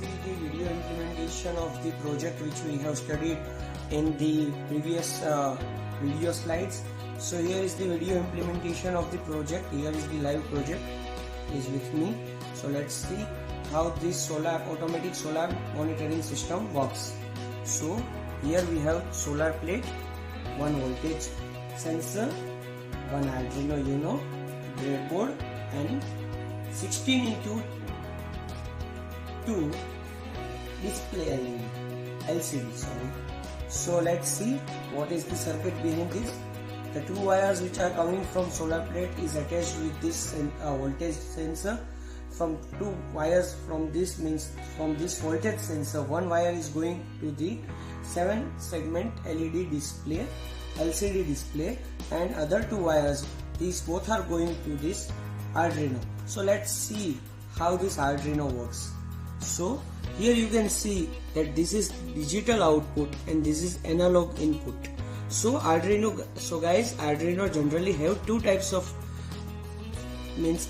see the video implementation of the project which we have studied in the previous video slides. So here is the video implementation of the project. Here is the live project is with me. So let's see how this automatic solar monitoring system works. So here we have solar plate, one voltage sensor, one Arduino Uno, breadboard, and 16x2 display LCD. So let's see what is the circuit behind this. The two wires which are coming from solar plate is attached with this voltage sensor. From two wires from this voltage sensor, one wire is going to the 7-segment LED display, LCD display, and other two wires, these both are going to this Arduino. So let's see how this Arduino works. So here you can see that this is digital output and this is analog input. So guys, Arduino generally have two types of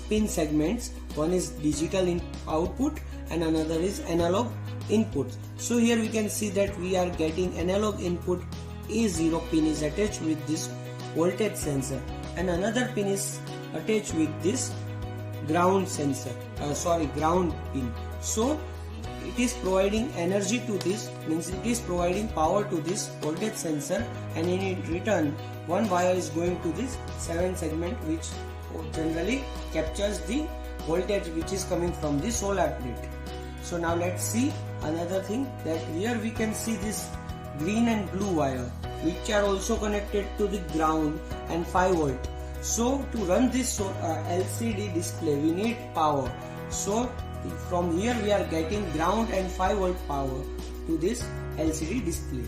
pin segments. One is digital output and another is analog input. So here we can see that we are getting analog input. A0 pin is attached with this voltage sensor and another pin is attached with this ground ground pin. So it is providing energy to this, means it is providing power to this voltage sensor, and in return one wire is going to this 7-segment which generally captures the voltage which is coming from the solar plate. So now let's see another thing, that here we can see this green and blue wire which are also connected to the ground and 5 volt. So to run this LCD display we need power. So from here we are getting ground and 5 volt power to this LCD display.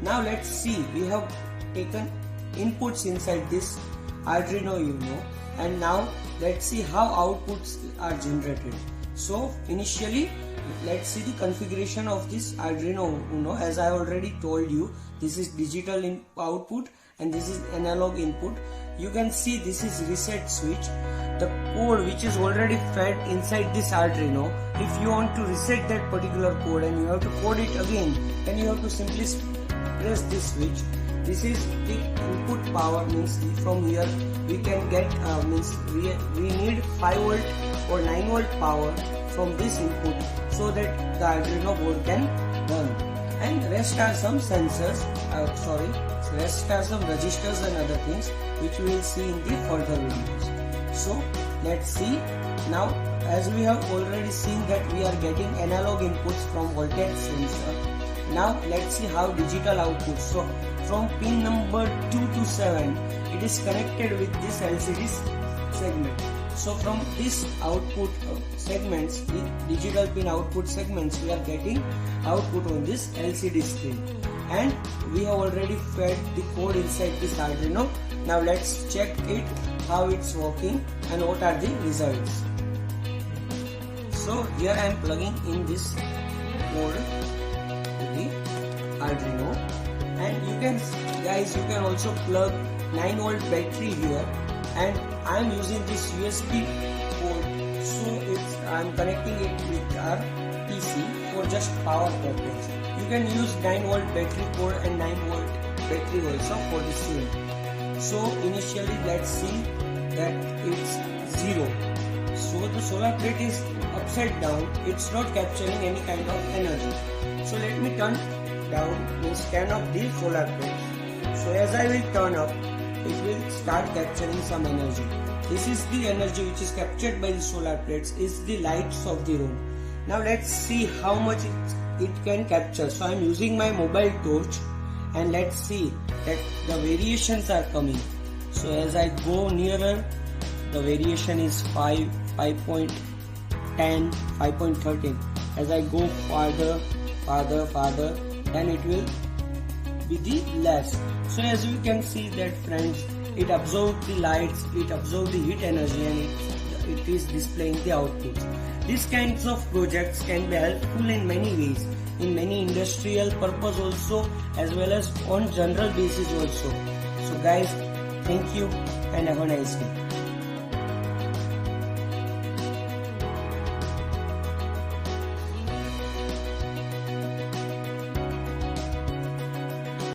Now let's see, we have taken inputs inside this Arduino Uno, and now let's see how outputs are generated. So initially let's see the configuration of this Arduino Uno. As I already told you, this is digital output and this is analog input. You can see this is reset switch. The code which is already fed inside this Arduino, if you want to reset that particular code and you have to code it again, then you have to simply press this switch. This is the input power, means from here we can get we need 5 volt or 9 volt power from this input so that the Arduino board can run. And rest are some sensors, rest are some registers and other things which we will see in the further videos. So let's see now, as we have already seen that we are getting analog inputs from voltage sensor. Now let's see how digital output. So from pin number 2 to 7 it is connected with this LCD segment. So from this output segments, the digital pin output segments, we are getting output on this LCD screen, and we have already fed the code inside this Arduino. Now let's check it, how it's working and what are the results. So here I am plugging in this code to the Arduino, and you can also plug 9 volt battery here, and I am using this USB port, so I am connecting it with our PC for just power purpose. You can use 9 volt battery port and 9 volt battery also for the same. So initially let's see that it's 0. So the solar plate is upside down, it's not capturing any kind of energy. So let me turn up the solar plate. So as I will turn up, it will start capturing some energy. This is the energy which is captured by the solar plates, is the lights of the room. Now let's see how much it can capture. So I am using my mobile torch, and let's see that the variations are coming. So as I go nearer, the variation is 5, 5.10, 5.13. As I go farther, then it will be the less. So as you can see that, friends, it absorbs the lights, it absorbs the heat energy, and it is displaying the output. These kinds of projects can be helpful in many ways, in many industrial purpose also, as well as on general basis also. So guys, thank you and have a nice day.